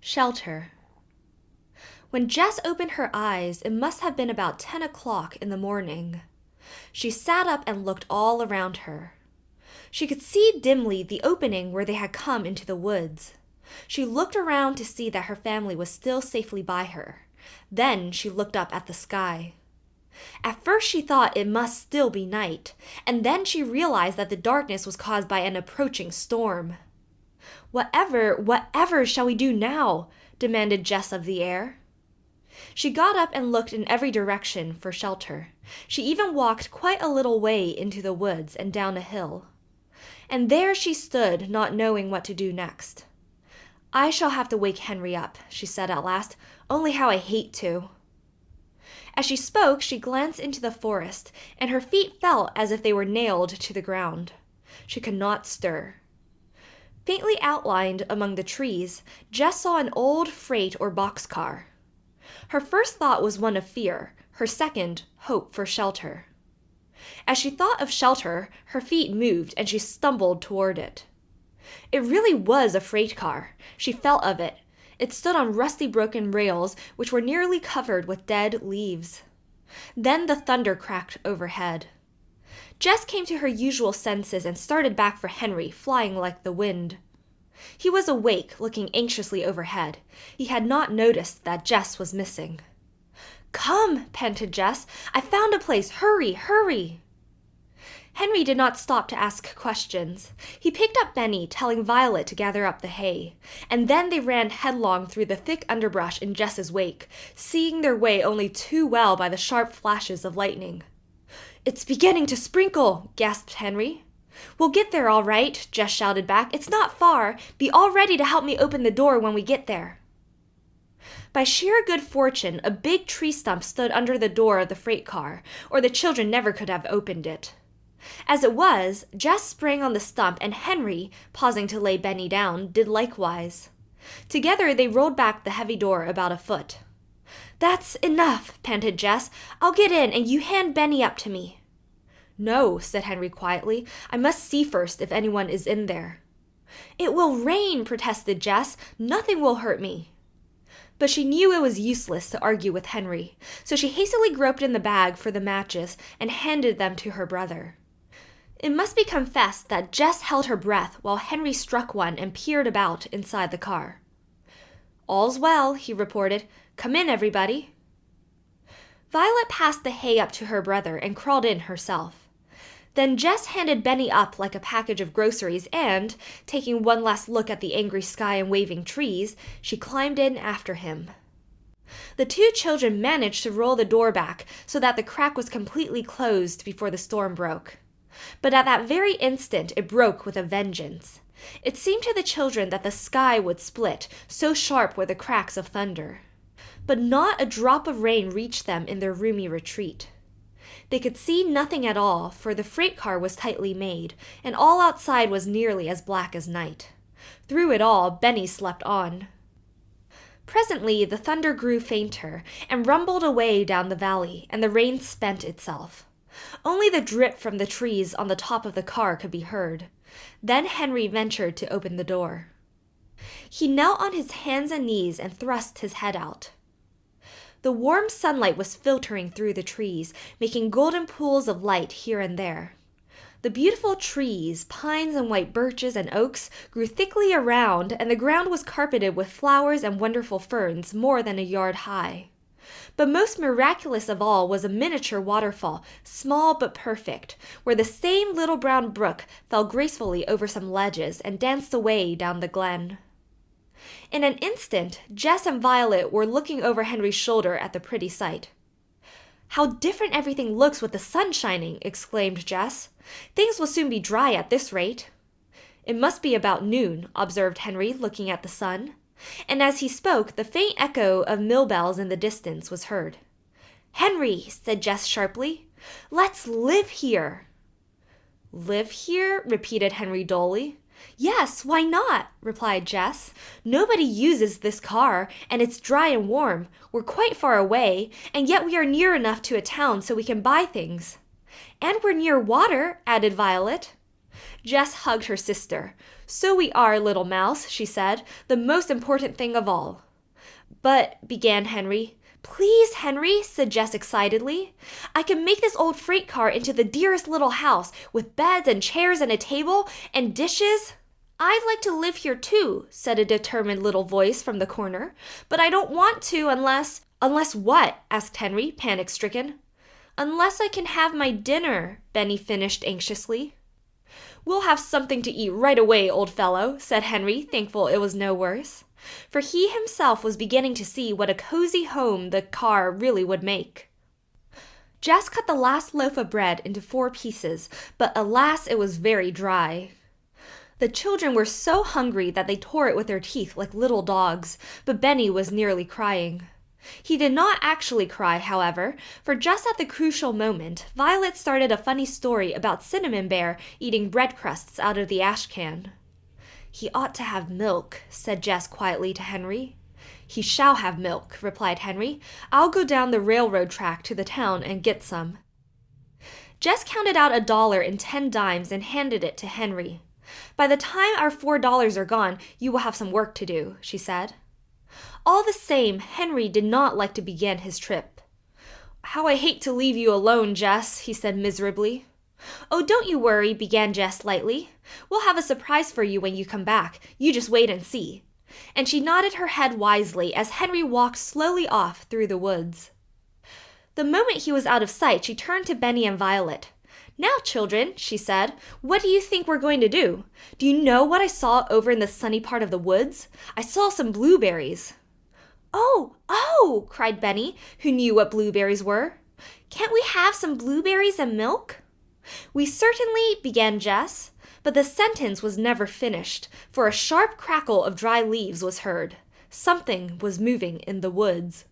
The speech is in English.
Shelter. When Jess opened her eyes, it must have been about 10 o'clock in the morning. She sat up and looked all around her. She could see dimly the opening where they had come into the woods. She looked around to see that her family was still safely by her. Then she looked up at the sky. At first she thought it must still be night, and then she realized that the darkness was caused by an approaching storm. Whatever shall we do now? Demanded Jess of the air. She got up and looked in every direction for shelter. She even walked quite a little way into the woods and down a hill. And there she stood, not knowing what to do next. I shall have to wake Henry up, she said at last. Only how I hate to. As she spoke, she glanced into the forest, and her feet felt as if they were nailed to the ground. She could not stir. Faintly outlined among the trees, Jess saw an old freight or boxcar. Her first thought was one of fear, her second, hope for shelter. As she thought of shelter, her feet moved and she stumbled toward it. It really was a freight car. She felt of it. It stood on rusty broken rails which were nearly covered with dead leaves. Then the thunder cracked overhead. Jess came to her usual senses and started back for Henry, flying like the wind. He was awake, looking anxiously overhead. He had not noticed that Jess was missing. Come, panted Jess. I found a place. Hurry, hurry. Henry did not stop to ask questions. He picked up Benny, telling Violet to gather up the hay, and then they ran headlong through the thick underbrush in Jess's wake, seeing their way only too well by the sharp flashes of lightning. It's beginning to sprinkle, gasped Henry. We'll get there all right, Jess shouted back. It's not far. Be all ready to help me open the door when we get there. By sheer good fortune, a big tree stump stood under the door of the freight car, or the children never could have opened it. As it was, Jess sprang on the stump, and Henry, pausing to lay Benny down, did likewise. Together they rolled back the heavy door about a foot. That's enough, panted Jess. I'll get in, and you hand Benny up to me. No, said Henry quietly. I must see first if anyone is in there. It will rain, protested Jess. Nothing will hurt me. But she knew it was useless to argue with Henry, so she hastily groped in the bag for the matches and handed them to her brother. It must be confessed that Jess held her breath while Henry struck one and peered about inside the car. All's well, he reported. Come in, everybody. Violet passed the hay up to her brother and crawled in herself. Then Jess handed Benny up like a package of groceries and, taking one last look at the angry sky and waving trees, she climbed in after him. The two children managed to roll the door back so that the crack was completely closed before the storm broke. But at that very instant it broke with a vengeance. It seemed to the children that the sky would split, so sharp were the cracks of thunder. But not a drop of rain reached them in their roomy retreat. They could see nothing at all, for the freight car was tightly made, and all outside was nearly as black as night. Through it all, Benny slept on. Presently the thunder grew fainter, and rumbled away down the valley, and the rain spent itself. Only the drip from the trees on the top of the car could be heard. Then Henry ventured to open the door. He knelt on his hands and knees and thrust his head out. The warm sunlight was filtering through the trees, making golden pools of light here and there. The beautiful trees, pines and white birches and oaks, grew thickly around, and the ground was carpeted with flowers and wonderful ferns more than a yard high. But most miraculous of all was a miniature waterfall, small but perfect, where the same little brown brook fell gracefully over some ledges and danced away down the glen. In an instant, Jess and Violet were looking over Henry's shoulder at the pretty sight. How different everything looks with the sun shining, exclaimed Jess. Things will soon be dry at this rate. It must be about noon, observed Henry, looking at the sun. And as he spoke, the faint echo of mill bells in the distance was heard. Henry, said Jess sharply, let's live here. Live here? Repeated Henry dully. Yes, why not? Replied Jess. Nobody uses this car, and it's dry and warm. We're quite far away, and yet we are near enough to a town so we can buy things. And we're near water, added Violet. Jess hugged her sister. So we are, little mouse, she said, the most important thing of all. But, began Henry. Please, Henry, said Jess excitedly. I can make this old freight car into the dearest little house, with beds and chairs and a table and dishes. I'd like to live here too, said a determined little voice from the corner, but I don't want to unless— Unless what? Asked Henry, panic-stricken. Unless I can have my dinner, Benny finished anxiously. We'll have something to eat right away, old fellow, said Henry, thankful it was no worse. For he himself was beginning to see what a cozy home the car really would make. Jess cut the last loaf of bread into 4 pieces, but alas, it was very dry. The children were so hungry that they tore it with their teeth like little dogs, but Benny was nearly crying. He did not actually cry, however, for just at the crucial moment, Violet started a funny story about Cinnamon Bear eating bread crusts out of the ash can. He ought to have milk, said Jess quietly to Henry. He shall have milk, replied Henry. I'll go down the railroad track to the town and get some. Jess counted out $1 in 10 dimes and handed it to Henry. By the time our $4 are gone, you will have some work to do, she said. All the same, Henry did not like to begin his trip. How I hate to leave you alone, Jess, he said miserably. Oh, don't you worry, began Jess lightly. We'll have a surprise for you when you come back. You just wait and see. And she nodded her head wisely as Henry walked slowly off through the woods. The moment he was out of sight, she turned to Benny and Violet. Now, children, she said, what do you think we're going to do? Do you know what I saw over in the sunny part of the woods? I saw some blueberries. Oh, cried Benny, who knew what blueberries were. Can't we have some blueberries and milk? We certainly, began Jess, but the sentence was never finished, for a sharp crackle of dry leaves was heard. Something was moving in the woods.